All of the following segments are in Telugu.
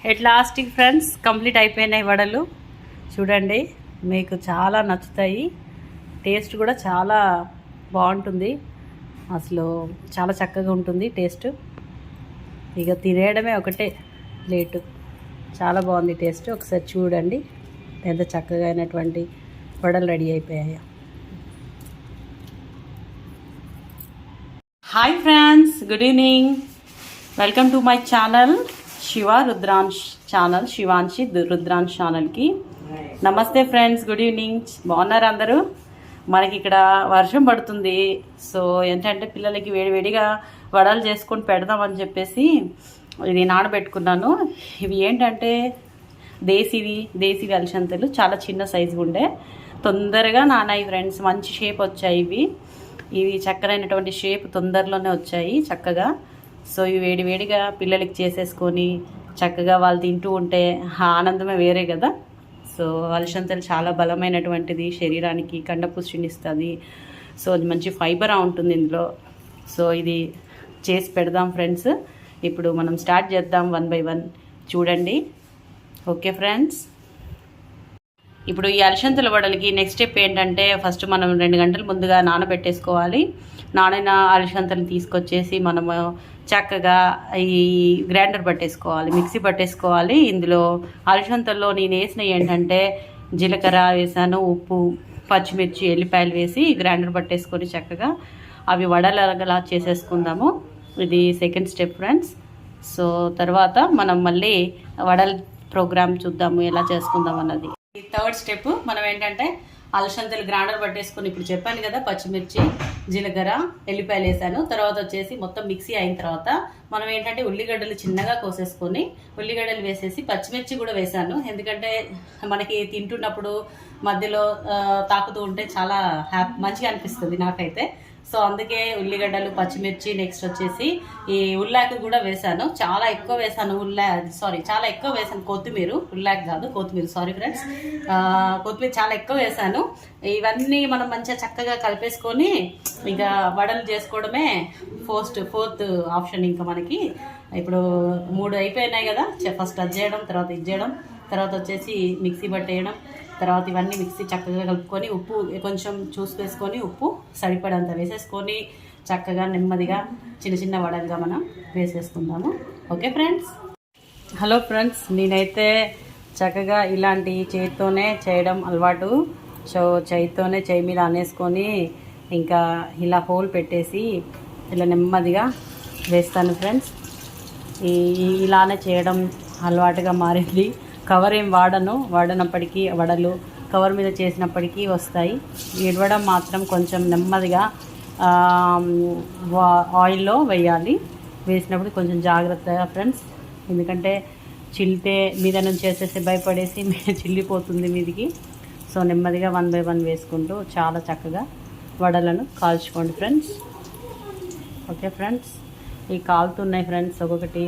ఎట్ లాస్ట్కి ఫ్రెండ్స్ కంప్లీట్ అయిపోయినాయి వడలు. చూడండి, మీకు చాలా నచ్చుతాయి. టేస్ట్ కూడా చాలా బాగుంటుంది. అసలు చాలా చక్కగా ఉంటుంది టేస్ట్. ఇక తినేయడమే ఒకటే లేటు. చాలా బాగుంది టేస్ట్. ఒకసారి చూడండి ఎంత చక్కగా అయినటువంటి వడలు రెడీ అయిపోయాయి. Hi friends, good evening. Welcome to my channel Shiva Rudransh channel, Shivanshi Rudransh ఛానల్కి నమస్తే ఫ్రెండ్స్, గుడ్ ఈవినింగ్. బాగున్నారు అందరూ? మనకి ఇక్కడ వర్షం పడుతుంది. సో ఏంటంటే పిల్లలకి వేడివేడిగా వడలు చేసుకొని పెడదామని చెప్పేసి ఇది నానబెట్టుకున్నాను. ఇవి ఏంటంటే దేశీ అలసందలు, చాలా చిన్న సైజు ఉండే, తొందరగా నానాయి ఫ్రెండ్స్. మంచి షేప్ వచ్చాయి. ఇవి చక్కనైనటువంటి షేప్ తొందరలోనే వచ్చాయి చక్కగా. సో ఇవి వేడివేడిగా పిల్లలకి చేసేసుకొని చక్కగా వాళ్ళు తింటూ ఉంటే ఆనందమే వేరే కదా. సో అలసందలు చాలా బలమైనటువంటిది, శరీరానికి కండపుష్టినిస్తుంది. సో అది మంచి ఫైబర్ ఉంటుంది ఇందులో. సో ఇది చేసి పెడదాం ఫ్రెండ్స్. ఇప్పుడు మనం స్టార్ట్ చేద్దాం 1 by 1. చూడండి. ఓకే ఫ్రెండ్స్, ఇప్పుడు ఈ అలసందల వడలకి నెక్స్ట్ స్టెప్ ఏంటంటే, ఫస్ట్ మనం 2 గంటల ముందుగా నానబెట్టేసుకోవాలి. నానిన అలసందలు తీసుకొచ్చేసి మనము చక్కగా ఈ గ్రైండర్ పట్టేసుకోవాలి, మిక్సీ పట్టేసుకోవాలి. ఇందులో అలసందల్లో నేను వేసినవి ఏంటంటే జీలకర్ర వేసాను, ఉప్పు, పచ్చిమిర్చి, ఎల్లిపాయలు వేసి గ్రైండర్ పట్టేసుకొని చక్కగా అవి వడలలా చేసేసుకుందాము. ఇది సెకండ్ స్టెప్ ఫ్రెండ్స్. సో తర్వాత మనం మళ్ళీ వడల ప్రోగ్రామ్ చూద్దాము, ఎలా చేసుకుందాం అన్నది. ఈ థర్డ్ స్టెప్ మనం ఏంటంటే అలసందలు గ్రైండర్ పట్టేసుకొని, ఇప్పుడు చెప్పాను కదా పచ్చిమిర్చి, జీలకర్ర, ఎల్లిపాయలు వేసాను. తర్వాత వచ్చేసి మొత్తం మిక్సీ అయిన తర్వాత మనం ఏంటంటే ఉల్లిగడ్డలు చిన్నగా కోసేసుకొని ఉల్లిగడ్డలు వేసేసి పచ్చిమిర్చి కూడా వేసాను. ఎందుకంటే మనకి తింటున్నప్పుడు మధ్యలో తాకుతూ ఉంటే చాలా మంచిగా అనిపిస్తుంది నాకైతే. సో అందుకే ఉల్లిగడ్డలు, పచ్చిమిర్చి, నెక్స్ట్ వచ్చేసి ఈ ఉల్లాకు కూడా వేసాను. చాలా ఎక్కువ వేసాను చాలా ఎక్కువ వేసాను కొత్తిమీర, ఉల్లాకు కాదు కొత్తిమీర, సారీ ఫ్రెండ్స్. కొత్తిమీర చాలా ఎక్కువ వేసాను. ఇవన్నీ మనం మంచిగా చక్కగా కలిపేసుకొని ఇంకా వడలు చేసుకోవడమే ఫోర్త్ ఆప్షన్. ఇంకా మనకి ఇప్పుడు 3 అయిపోయినాయి కదా. ఫస్ట్ అది చేయడం, తర్వాత ఇది చేయడం, తర్వాత వచ్చేసి మిక్సీ పట్టేయడం, తర్వాత ఇవన్నీ మిక్సీ చక్కగా కలుపుకొని ఉప్పు కొంచెం చూసి వేసుకొని ఉప్పు సరిపడంత వేసేసుకొని చక్కగా నెమ్మదిగా చిన్న చిన్న వడలుగా మనం వేసేసుకుందాము. Okay friends. హలో ఫ్రెండ్స్, నేనైతే చక్కగా ఇలాంటి చేతితోనే చేయడం అలవాటు. సో చేయి మీద అనేసుకొని ఇంకా ఇలా హోల్ పెట్టేసి ఇలా నెమ్మదిగా వేస్తాను ఫ్రెండ్స్. ఇలానే చేయడం అలవాటుగా మారింది. కవర్ ఏం వాడనప్పటికీ వడలు కవర్ మీద చేసినప్పటికీ వస్తాయి. ఇడవడం మాత్రం కొంచెం నెమ్మదిగా ఆయిల్లో వేయాలి. వేసినప్పుడు కొంచెం జాగ్రత్తగా ఫ్రెండ్స్, ఎందుకంటే చిల్లితే మీద నుంచి వేసేసి భయపడేసి చిల్లిపోతుంది మీదికి. సో నెమ్మదిగా 1 by 1 వేసుకుంటూ చాలా చక్కగా వడలను కాల్చుకోండి ఫ్రెండ్స్. ఓకే ఫ్రెండ్స్, ఈ కాలుతున్నాయి ఫ్రెండ్స్ ఒక్కొక్కటి.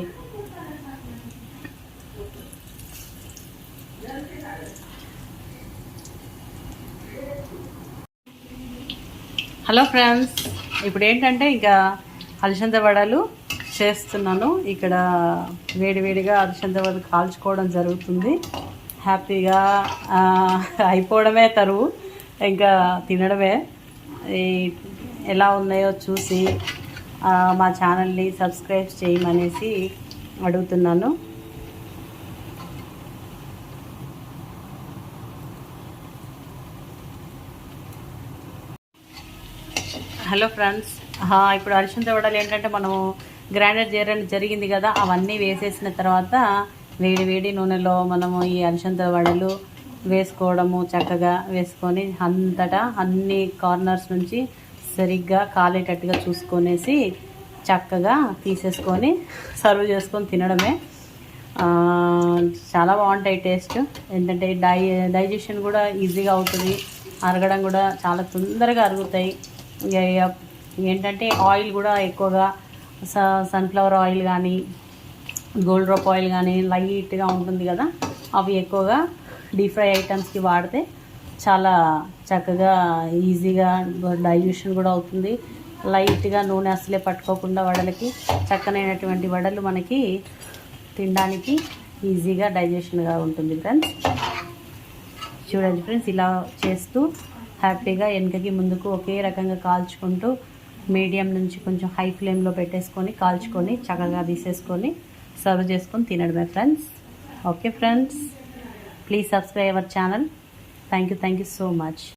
హలో ఫ్రెండ్స్, ఇప్పుడు ఏంటంటే ఇంకా అలసంద వడలు చేస్తున్నాను. ఇక్కడ వేడివేడిగా అలసంద వడలు కాల్చుకోవడం జరుగుతుంది. హ్యాపీగా అయిపోవడమే తరువు, ఇంకా తినడమే. ఎలా ఉన్నాయో చూసి మా ఛానల్ని సబ్స్క్రైబ్ చేయమనేసి అడుగుతున్నాను. హలో ఫ్రెండ్స్, ఇప్పుడు అలసంద వడలు ఏంటంటే మనము గ్రైండర్ చేయడం జరిగింది కదా, అవన్నీ వేసేసిన తర్వాత వేడి నూనెలో మనము ఈ అలసంద వడలు వేసుకోవడము, చక్కగా వేసుకొని అంతటా అన్ని కార్నర్స్ నుంచి సరిగ్గా కాలేటట్టుగా చూసుకొనేసి చక్కగా తీసేసుకొని సర్వ్ చేసుకొని తినడమే. చాలా బాగుంటాయి టేస్ట్. ఏంటంటే డైజెషన్ కూడా ఈజీగా అవుతుంది, అరగడం కూడా చాలా తొందరగా అరుగుతాయి. ఏంటంటే ఆయిల్ కూడా ఎక్కువగా సన్ఫ్లవర్ ఆయిల్ కానీ గోల్డ్ డ్రాప్ ఆయిల్ కానీ లైట్గా ఉంటుంది కదా, అవి ఎక్కువగా డీప్ ఫ్రై ఐటమ్స్కి వాడితే చాలా చక్కగా ఈజీగా డైజెషన్ కూడా అవుతుంది. లైట్గా నూనె అసలే పట్టుకోకుండా వడలకి చక్కనైనటువంటి వడలు మనకి తినడానికి ఈజీగా డైజెషన్గా ఉంటుంది ఫ్రెండ్స్. చూడండి ఫ్రెండ్స్, ఇలా చేస్తూ హ్యాపీగా వెనకకి ముందుకు ఒకే రకంగా కాల్చుకుంటూ మీడియం నుంచి కొంచెం హై ఫ్లేమ్లో పెట్టేసుకొని కాల్చుకొని చక్కగా తీసేసుకొని సర్వ్ చేసుకొని తినడమే friends. Okay friends, please subscribe our channel. Thank you so much.